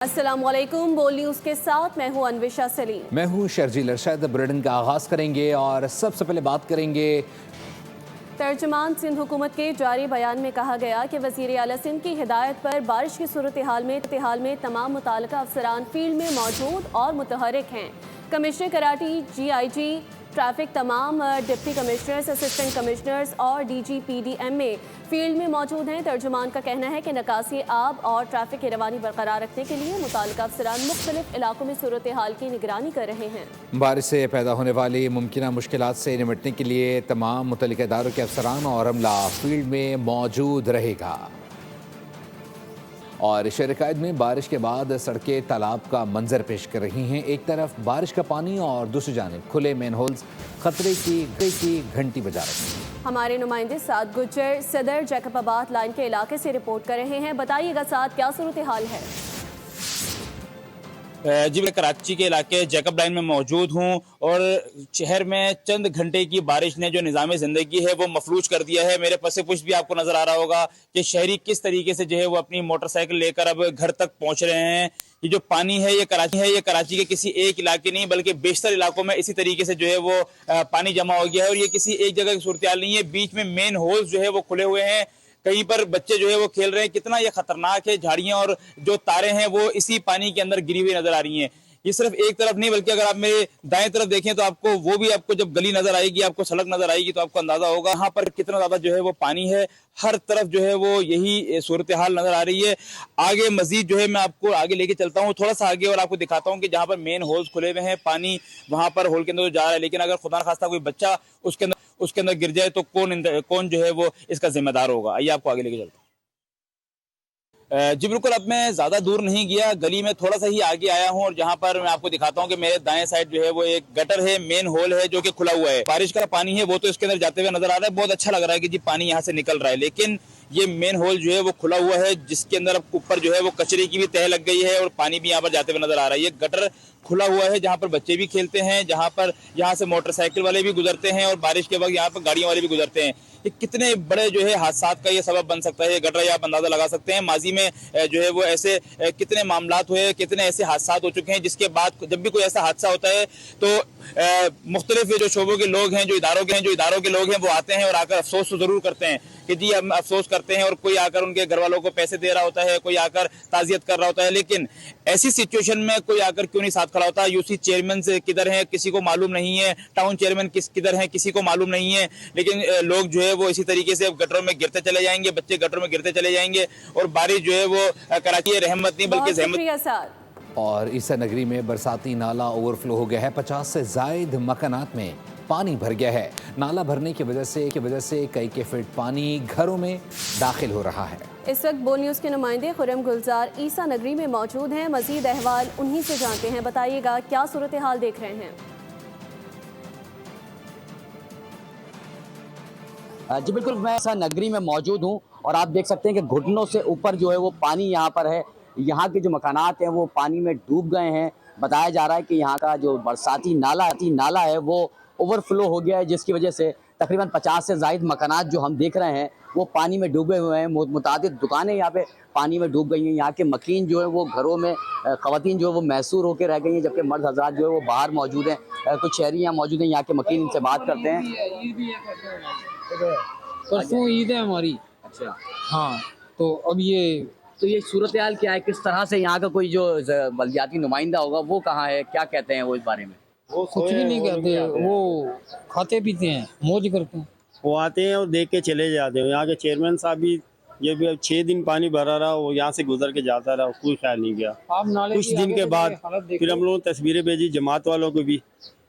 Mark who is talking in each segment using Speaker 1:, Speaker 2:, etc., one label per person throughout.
Speaker 1: السلام علیکم، بول نیوز کے ساتھ میں ہوں انوشا سلیم۔
Speaker 2: میں ہوں شرجیل ارشد۔ بریڈن کا آغاز کریں گے اور سب سے پہلے بات کریں گے۔
Speaker 1: ترجمان سندھ حکومت کے جاری بیان میں کہا گیا کہ وزیر اعلیٰ سندھ کی ہدایت پر بارش کی صورتحال میں تمام متعلقہ افسران فیلڈ میں موجود اور متحرک ہیں۔ کمشنر کراچی، جی آئی جی ٹریفک، تمام ڈپٹی کمشنرز، اسسٹنٹ کمشنرز اور D G P D M A field میں موجود ہیں۔ ترجمان کا کہنا ہے کہ نکاسی آب اور ٹریفک کی روانی برقرار رکھنے کے لیے متعلقہ افسران مختلف علاقوں میں صورتحال کی نگرانی کر رہے ہیں۔
Speaker 2: بارش سے پیدا ہونے والی ممکنہ مشکلات سے نمٹنے کے لیے تمام متعلقہ اداروں کے افسران اور عملہ فیلڈ میں موجود رہے گا۔ اور شہر قائد میں بارش کے بعد سڑکیں تالاب کا منظر پیش کر رہی ہیں۔ ایک طرف بارش کا پانی اور دوسری جانب کھلے مین ہولز خطرے کی گھنٹی بجا رہے ہیں۔
Speaker 1: ہمارے نمائندے سعد گجر صدر جیکب آباد لائن کے علاقے سے رپورٹ کر رہے ہیں۔ بتائیے گا سعد، کیا صورتحال ہے؟
Speaker 3: جی، میں کراچی کے علاقے جیکب لائن میں موجود ہوں اور شہر میں چند گھنٹے کی بارش نے جو نظام زندگی ہے وہ مفلوج کر دیا ہے۔ میرے پس پش بھی آپ کو نظر آ رہا ہوگا کہ شہری کس طریقے سے جو ہے وہ اپنی موٹر سائیکل لے کر اب گھر تک پہنچ رہے ہیں۔ یہ جو پانی ہے یہ کراچی کے کسی ایک علاقے نہیں بلکہ بیشتر علاقوں میں اسی طریقے سے جو ہے وہ پانی جمع ہو گیا ہے، اور یہ کسی ایک جگہ کی صورتحال نہیں ہے۔ بیچ میں مین ہولز جو ہے وہ کھلے ہوئے ہیں، کہیں پر بچے جو ہے وہ کھیل رہے ہیں۔ کتنا یہ خطرناک ہے، جھاڑیاں اور جو تاریں ہیں وہ اسی پانی کے اندر گری ہوئی نظر آ رہی ہیں۔ یہ صرف ایک طرف نہیں بلکہ اگر آپ میرے دائیں طرف دیکھیں تو آپ کو جب گلی نظر آئے گی، آپ کو سڑک نظر آئے گی تو آپ کو اندازہ ہوگا یہاں پر کتنا زیادہ جو ہے وہ پانی ہے۔ ہر طرف جو ہے وہ یہی صورتحال نظر آ رہی ہے۔ آگے مزید جو ہے میں آپ کو آگے لے کے چلتا ہوں، تھوڑا سا آگے، اور آپ کو دکھاتا ہوں کہ جہاں پر مین ہولز کھلے ہوئے ہیں، پانی وہاں پر ہول کے اندر جا رہا ہے، لیکن اگر خدا نخواستہ کوئی بچہ اس کے اندر گر جائے تو کون جو ہے وہ اس کا ذمہ دار ہوگا؟ آئیے آپ کو آگے لے کے چلتا ہوں۔ جی بالکل، اب میں زیادہ دور نہیں گیا، گلی میں تھوڑا سا ہی آگے آیا ہوں، اور جہاں پر میں آپ کو دکھاتا ہوں کہ میرے دائیں سائڈ جو ہے وہ ایک گٹر ہے، مین ہول ہے جو کہ کھلا ہوا ہے۔ بارش کا پانی ہے وہ تو اس کے اندر جاتے ہوئے نظر آ رہا ہے، بہت اچھا لگ رہا ہے کہ جی پانی یہاں سے نکل رہا ہے، لیکن یہ مین ہول جو ہے وہ کھلا ہوا ہے جس کے اندر اب اوپر جو ہے وہ کچرے کی بھی تہ لگ گئی ہے اور پانی بھی یہاں پر جاتے ہوئے نظر آ رہا ہے۔ یہ گٹر کھلا ہوا ہے جہاں پر بچے بھی کھیلتے ہیں، یہاں سے موٹر سائیکل والے بھی گزرتے ہیں، اور بارش کے وقت یہاں پر گاڑیوں والے بھی گزرتے ہیں۔ یہ کتنے بڑے جو ہے حادثات کا یہ سبب بن سکتا ہے، یہ گٹر آپ اندازہ لگا سکتے ہیں۔ ماضی میں جو ہے وہ ایسے کتنے معاملات ہوئے، کتنے ایسے حادثات ہو چکے ہیں جس کے بعد جب بھی کوئی ایسا حادثہ ہوتا ہے تو مختلف جو شعبوں کے لوگ ہیں، جو اداروں کے لوگ ہیں، وہ آتے ہیں اور آ کر افسوس تو ضرور کرتے ہیں کہ جی ہم افسوس کرتے ہیں، اور کوئی آ کر ان کے گھر والوں کو پیسے دے رہا ہوتا ہے، کوئی آ کر تعزیت کر رہا ہوتا ہے، لیکن ایسی سچویشن میں کوئی آ کر کیوں نہیں ساتھ کھڑا ہوتا؟ یو سی چیئرمین سے کدھر ہیں کسی کو معلوم نہیں ہے، ٹاؤن چیئرمین کدھر ہیں کسی کو معلوم نہیں ہے، لیکن لوگ جو ہے وہ اسی طریقے سے گٹروں میں گرتے چلے جائیں گے، بچے گٹروں میں گرتے چلے جائیں گے، اور بارش جو ہے وہ کراچی رحمت نہیں بلکہ زحمت۔
Speaker 1: شکریہ سعد۔
Speaker 2: اور عیسیٰ نگری میں برساتی نالا اوور فلو ہو گیا ہے، 50 سے زائد مکانات میں پانی بھر گیا ہے۔ نالا بھرنے کی وجہ سے کئی فٹ پانی گھروں میں داخل ہو رہا ہے۔
Speaker 1: اس وقت بول نیوز کے نمائندے خرم گلزار عیسیٰ نگری میں موجود ہیں، مزید احوال انہی سے جانتے ہیں۔ بتائیے گا کیا صورتحال دیکھ رہے ہیں؟
Speaker 4: جی بالکل، میں عیسیٰ نگری میں موجود ہوں اور آپ دیکھ سکتے ہیں کہ گھٹنوں سے اوپر جو ہے وہ پانی یہاں پر ہے۔ یہاں کے جو مکانات ہیں وہ پانی میں ڈوب گئے ہیں۔ بتایا جا رہا ہے کہ یہاں کا جو برساتی نالا ہے وہ اوور فلو ہو گیا ہے، جس کی وجہ سے تقریباً 50 سے زائد مکانات جو ہم دیکھ رہے ہیں وہ پانی میں ڈوبے ہوئے ہیں۔ متعدد دکانیں یہاں پہ پانی میں ڈوب گئی ہیں۔ یہاں کے مکین جو ہے وہ گھروں میں، خواتین جو ہے وہ محصور ہو کے رہ گئی ہیں، جبکہ مرد حضرات جو ہے وہ باہر موجود ہیں۔ کچھ شہری یہاں موجود ہیں، یہاں کے مکین، ان سے بات کرتے ہیں۔
Speaker 5: پرسوں عید ہے ہماری۔
Speaker 4: اچھا،
Speaker 5: ہاں، تو اب
Speaker 4: یہ صورتحال کیا ہے؟ کس طرح سے یہاں کا کوئی جو بلدیاتی نمائندہ ہوگا وہ کہاں ہے؟ کیا کہتے ہیں وہ اس بارے میں؟
Speaker 5: کچھ بھی نہیں کہتے، وہ کھاتے پیتے ہیں، موج کرتے ہیں۔
Speaker 6: وہ آتے ہیں اور دیکھ کے چلے جاتے ہیں۔ یہاں کے چیئرمین صاحب بھی یہ بھی 6 دن پانی بھرا رہا، وہ یہاں سے گزر کے جاتا رہا، کوئی خیال نہیں کیا۔
Speaker 5: آپ نالے
Speaker 6: کچھ دن کے بعد پھر ہم لوگوں نے تصویریں بھیجی جماعت والوں کو بھی،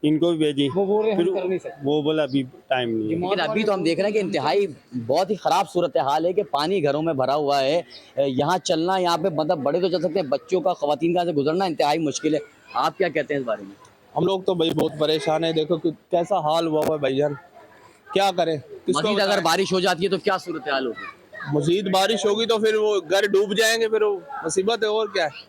Speaker 6: ان کو بھی بھیجی،
Speaker 5: وہ بول رہے
Speaker 6: پھر
Speaker 5: ہم کر نہیں سکتے۔
Speaker 6: وہ بولا ابھی ٹائم نہیں ہے۔
Speaker 4: لیکن ابھی تو ہم دیکھ رہے ہیں کہ انتہائی بہت ہی خراب صورتحال ہے کہ پانی گھروں میں بھرا ہوا ہے۔ یہاں چلنا، یہاں پہ مطلب بڑے تو چل سکتے ہیں، بچوں کا، خواتین کا سے گزرنا انتہائی مشکل ہے۔ آپ کیا کہتے ہیں اس بارے میں؟
Speaker 7: ہم لوگ تو بھائی بہت پریشان ہیں، دیکھو کہ کیسا حال ہوا ہے بھائی جان، کیا کریں؟
Speaker 4: مزید اگر بارش ہو جاتی ہے تو کیا صورتحال ہوگی؟
Speaker 7: مزید بارش ہوگی تو پھر وہ گھر ڈوب جائیں گے، پھر وہ مصیبت ہے، اور کیا ہے۔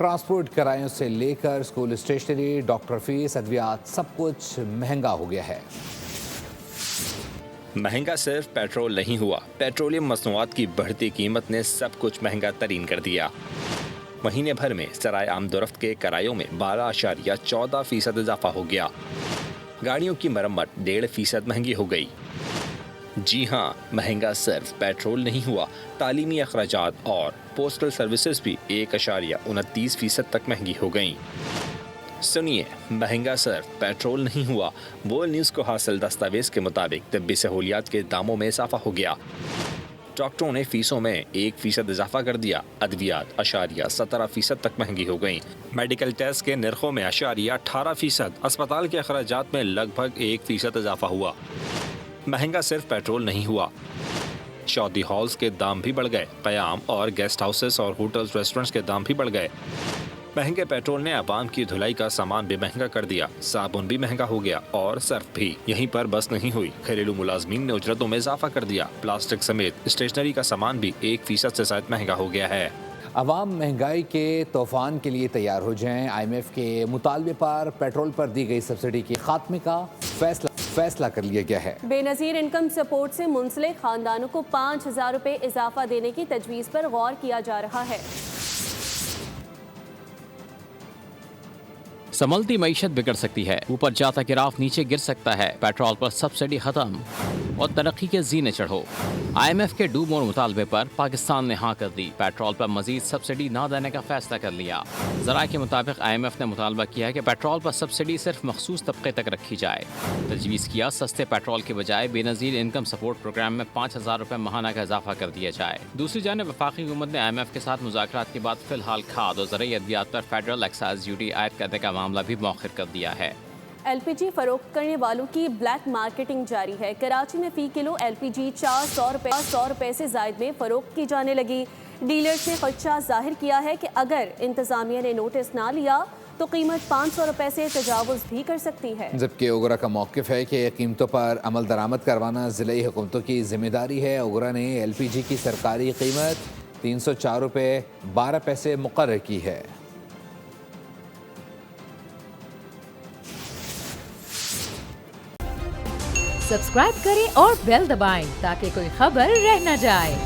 Speaker 2: ٹرانسپورٹ کرایوں سے لے کر اسکول اسٹیشنری، ڈاکٹر فیس، ادویات، سب کچھ مہنگا ہو گیا ہے۔
Speaker 8: مہنگا صرف پیٹرول نہیں ہوا، پیٹرولیم مصنوعات کی بڑھتی قیمت نے سب کچھ مہنگا ترین کر دیا۔ مہینے بھر میں ذرائع آمدورفت کے کرایوں میں 12.14% اضافہ ہو گیا۔ گاڑیوں کی مرمت 1.5% مہنگی ہو گئی۔ جی ہاں، مہنگا صرف پیٹرول نہیں ہوا، تعلیمی اخراجات اور پوسٹل سروسز بھی 1.29% تک مہنگی ہو گئیں۔ سنیے، مہنگا صرف پیٹرول نہیں ہوا، ورلڈ نیوز کو حاصل دستاویز کے مطابق طبی سہولیات کے داموں میں اضافہ ہو گیا۔ ڈاکٹروں نے فیسوں میں 1% اضافہ کر دیا، ادویات 0.17% تک مہنگی ہو گئیں، میڈیکل ٹیسٹ کے نرخوں میں 0.18%، اسپتال کے اخراجات میں لگ بھگ 1% اضافہ ہوا۔ مہنگا صرف پیٹرول نہیں ہوا، شادی ہالز کے دام بھی بڑھ گئے، قیام اور گیسٹ ہاؤسز اور ہوٹلز ریسٹورنٹس کے دام بھی بڑھ گئے۔ مہنگے پیٹرول نے عوام کی دھلائی کا سامان بھی مہنگا کر دیا، صابن بھی مہنگا ہو گیا اور صرف بھی۔ یہیں پر بس نہیں ہوئی، گھریلو ملازمین نے اجرتوں میں اضافہ کر دیا، پلاسٹک سمیت اسٹیشنری کا سامان بھی 1% سے زائد مہنگا ہو گیا ہے۔
Speaker 2: عوام مہنگائی کے طوفان کے لیے تیار ہو جائیں۔ IMF کے مطالبے پر پیٹرول پر دی گئی سبسڈی کے خاتمے کا فیصلہ کر لیا گیا ہے۔
Speaker 1: بے نظیر انکم سپورٹ سے منسلک خاندانوں کو 5,000 روپے اضافہ دینے کی تجویز پر غور کیا جا رہا ہے۔
Speaker 9: سنبھلتی معیشت بگڑ سکتی ہے، اوپر جاتا گراف نیچے گر سکتا ہے، پیٹرول پر سبسڈی ختم اور ترقی کے زینے چڑھو۔ IMF کے ڈو مور مطالبے پر پاکستان نے ہاں کر دی، پیٹرول پر مزید سبسڈی نہ دینے کا فیصلہ کر لیا۔ ذرائع کے مطابق IMF نے مطالبہ کیا ہے کہ پیٹرول پر سبسڈی صرف مخصوص طبقے تک رکھی جائے۔ تجویز کیا سستے پیٹرول کے بجائے بے نظیر انکم سپورٹ پروگرام میں 5,000 روپے ماہانہ کا اضافہ کر دیا جائے۔ دوسری جانب وفاقی حکومت نے IMF کے ساتھ مذاکرات کے بعد فی الحال کھاد اور زرعی ادویات پر فیڈرل ایکسائز ڈیوٹی عائد کرنے کا معاملہ بھی مؤخر کر دیا ہے۔
Speaker 1: LPG فروخت کرنے والوں کی بلیک مارکیٹنگ جاری ہے۔ کراچی میں فی کلو LPG 400 روپے سے زائد میں فروخت کی جانے لگی۔ ڈیلرز نے خدشہ ظاہر کیا ہے کہ اگر انتظامیہ نے نوٹس نہ لیا تو قیمت 500 روپے سے تجاوز بھی کر سکتی ہے۔
Speaker 2: جبکہ اوگرا کا موقف ہے کہ قیمتوں پر عمل درآمد کروانا ضلعی حکومتوں کی ذمہ داری ہے۔ اوگرا نے LPG کی سرکاری قیمت 304 روپے 12 پیسے مقرر کی ہے۔
Speaker 10: سبسکرائب کریں اور بیل دبائیں تاکہ کوئی خبر رہ نہ جائے۔